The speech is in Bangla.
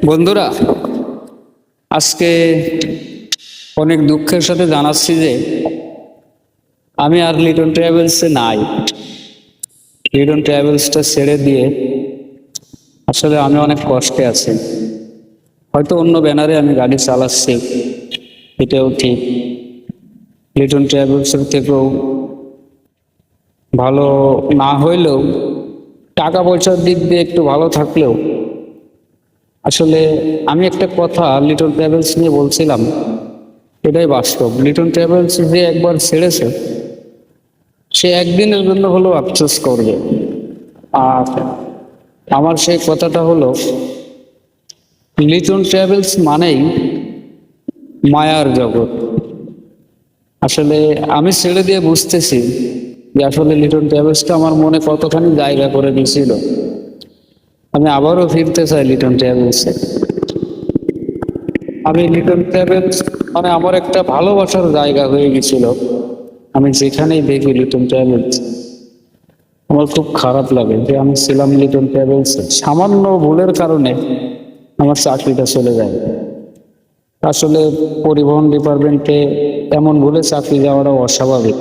বন্ধুরা, আজকে অনেক দুঃখের সাথে জানাচ্ছি যে আমি আর লিটন ট্রাভেলসে নাই। লিটন ট্রাভেলসটা ছেড়ে দিয়ে আসলে আমি অনেক কষ্টে আছি। হয়তো অন্য ব্যানারে আমি গাড়ি চালাচ্ছি, এটাও ঠিক। লিটন ট্রাভেলসের থেকেও ভালো না হইলেও টাকা পয়সার দিক দিয়ে একটু ভালো থাকলেও আসলে আমি একটা কথা লিটন ট্রাভেলস নিয়ে বলছিলাম, এটাই বাস্তব। লিটন ট্রাভেলস যে একবার ছেড়েছে সে একদিনের জন্য হলেও আফসোস করবে। আর আমার সেই কথাটা হলো, লিটন ট্রাভেলস মানেই মায়ার জগৎ। আসলে আমি ছেড়ে দিয়ে বুঝতেছি যে আসলে লিটন ট্রাভেলসটা আমার মনে কতখানি জায়গা করে দিয়েছিল। আমি আবারও ফিরতে চাই লিটন ট্রাভেলসে। আমি লিটন ট্রাভেলস মানে আমার একটা ভালোবাসার জায়গা হয়ে গেছিল। আমি যেখানেই দেখি লিটন ট্রাভেলস আমার খুব খারাপ লাগে যে আমি ছিলাম লিটন ট্রাভেলসে, সামান্য ভুলের কারণে আমার চাকরিটা চলে যায়। আসলে পরিবহন ডিপার্টমেন্টে এমন ভুলে চাকরি যাওয়াটা অস্বাভাবিক।